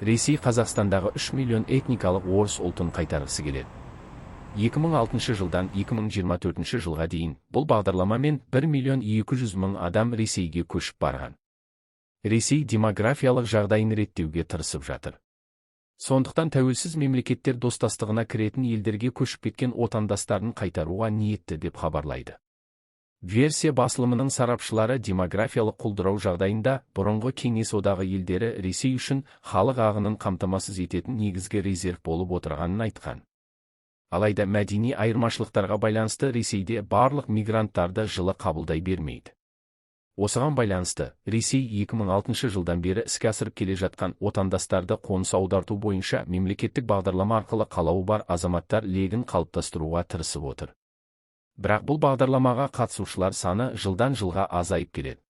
Ресей Қазақстандағы 3 миллион этникалық орыс ұлтын қайтарғысы келеді. 2006 жылдан 2024 жылға дейін бұл бағдарламамен 1 миллион 200 мың адам Ресейге көшіп барған. Ресей демографиялық жағдайын реттеуге тырысып жатыр. Сондықтан тәуелсіз мемлекеттер достастығына кіретін елдерге көшіп кеткен отандастарын қайтаруға ниетті деп хабарлайды. Версия басылымының сарапшылары демографиялық құлдырау жағдайында бұрынғы Кеңес одағы елдері Ресей үшін халық ағынын қамтамасыз ететін негізгі резерв болып отырғанын айтқан. Алайда мәдени айырмашылықтарға байланысты Ресейде барлық мигранттарды жылы қабылдай бермейді. Осыған байланысты Ресей 2006 жылдан бері іске асырып келе жатқан отандастарды қоныс аударту бойынша мемлекеттік бағдарлама арқылы қалауы бар азаматтар легін қалыптастыруға тырысып отыр. Бірақ бұл бағдарламаға қатысушылар саны жылдан жылға азайып келеді.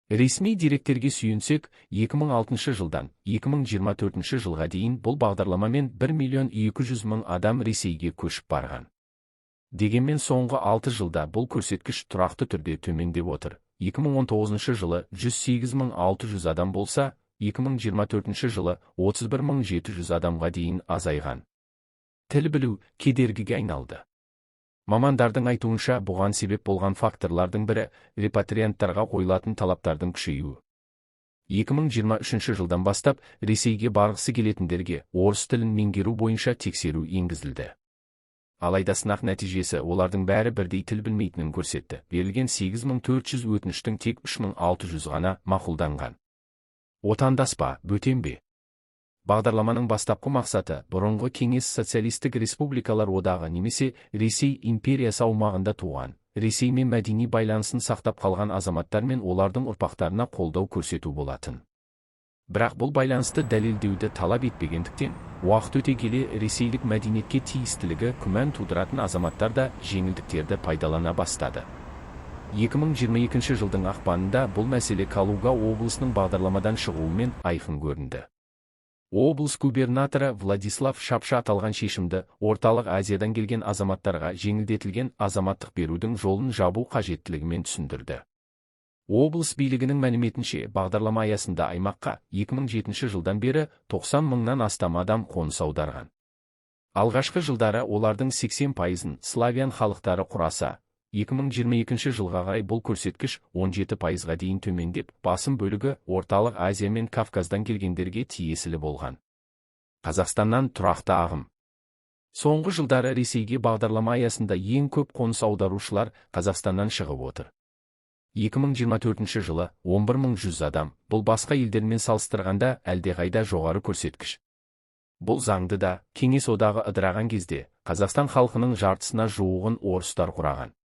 Ресми деректерге сүйенсек, 2006 жылдан 2024 жылға дейін бұл бағдарламамен 1 миллион 200 мың адам Ресейге көшіп барған. Дегенмен соңғы 6 жылда бұл көрсеткіш тұрақты түрде төмендеп отыр. 2019 жылы 108.600 адам болса, 2024 жылы 31.700 адамға дейін азайған. Тіл білу кедергіге айналды. Мамандардың айтуынша бұған себеп болған факторлардың бірі репатрианттарға қойылатын талаптардың күшеюі. 2023 жылдан бастап Ресейге барғысы келетіндерге орыс тілін меңгеру бойынша тексеру енгізілді. Алайда сынақ нәтижесі олардың бәрі бірдей тіл білмейтінін көрсетті. Берілген 8400 өтініштің тек 3600 ғана мақұлданған. Отандас па, бөтен бе? Бағдарламаның бастапқы мақсаты бұрынғы Кеңес социалистік республикалар одағы немесе Ресей империясы аумағында туған, Ресеймен мәдени байланысын сақтап қалған азаматтар мен олардың ұрпақтарына қолдау көрсету болатын. Бірақ бұл байланысты дәлелдеуді талап етпегендіктен, уақыт өте келе ресейлік мәдениетке тиістілігі күмән тудыратын азаматтар да жеңілдіктерді пайдалана бастады. 2022 жылдың ақпанында бұл мәселе Калуга облысының бағдарламадан шығуымен айқын көрінді. Облыс губернаторы Владислав Шапша аталған шешімді Орталық Азиядан келген азаматтарға жеңілдетілген азаматтық берудің жолын жабу қажеттілігімен түсіндірді. Облыс билігінің мәліметінше, бағдарлама аясында аймаққа 2007 жылдан бері 90 мыңнан астам адам қоныс аударған. Алғашқы жылдары олардың 80%-ын славян халықтары құраса, 2022 жылға қарай бұл көрсеткіш 17%-ға дейін төмендеп, басым бөлігі Орталық Азия мен Кавказдан келгендерге тиесілі болған. Қазақстаннан тұрақты ағым. Соңғы жылдары Ресейге бағдарлама аясында ең көп қоныс аударушылар Қазақстаннан шығып отыр. 2024 жылы 11100 адам, бұл басқа елдермен салыстырғанда әлдеқайда жоғары көрсеткіш. Бұл заңды да, Кеңес одағы ыдыраған кезде, Қазақстан халқының жартысына жуығын орыстар құраған.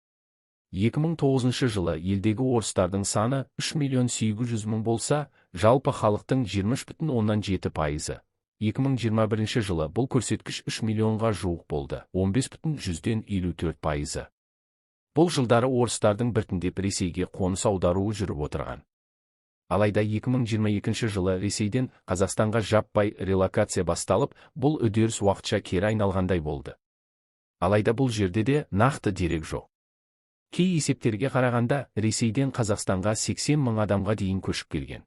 2009 жылы елдегі орыстардың саны 3 миллион 800 мың болса, жалпы халықтың 23,7%. 2021 жылы бұл көрсеткіш 3 миллионға жуық болды, 15,54%. Бұл жылдары орыстардың біртіндеп Ресейге қоныс аударуы жүріп отырған. Алайда 2022 жылы Ресейден Қазақстанға жаппай релокация басталып, бұл үдеріс уақытша кері айналғандай болды. Алайда бұл жерде де нақты дерек жоқ. Кей есептерге қарағанда Ресейден Қазақстанға 80 мың адамға дейін көшіп келген.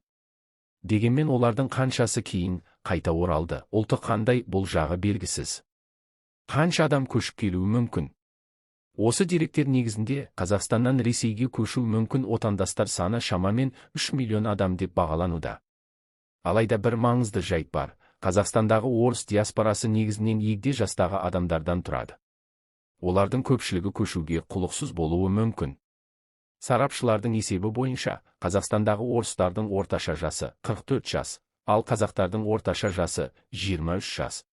Дегенмен олардың қаншасы кейін қайта оралды, ұлты қандай, бұл жағы белгісіз. Қанша адам көшіп келуі мүмкін? Осы деректер негізінде Қазақстаннан Ресейге көшу мүмкін отандастар саны шамамен 3 миллион адам деп бағалануда. Алайда бір маңызды жайт бар. Қазақстандағы орыс диаспорасы негізінен егде жастағы адамдардан тұрады. Олардың көпшілігі көшуге құлықсыз болуы мүмкін. Сарапшылардың есебі бойынша, Қазақстандағы орыстардың орташа жасы 44 жас, ал қазақтардың орташа жасы 23 жас.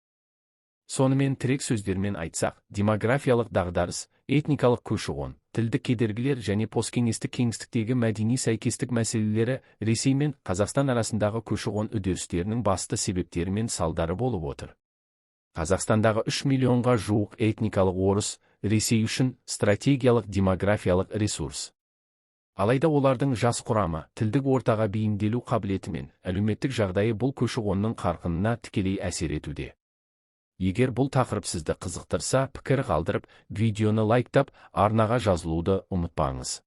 Сонымен тірек сөздермен айтсақ, демографиялық дағдарыс, этникалық көші-қон, тілдік кедергілер және посткеңестік кеңістіктегі мәдени сәйкестік мәселелері Ресей мен Қазақстан арасындағы көші-қон үдерістерінің басты себептері мен салдары болып отыр. Қазақстандағы 3 миллионға жуық этникалық орыс Ресей үшін стратегиялық демографиялық ресурс. Алайда олардың жас құрамы, тілдік ортаға бейімделу қабілеті мен әлеуметтік жағдайы бұл көші-қонның қарқынына тікелей әсер етуде. Егер бұл тақырып сізді қызықтырса, пікір қалдырып, видеоны лайктап, арнаға жазылуды ұмытпаңыз.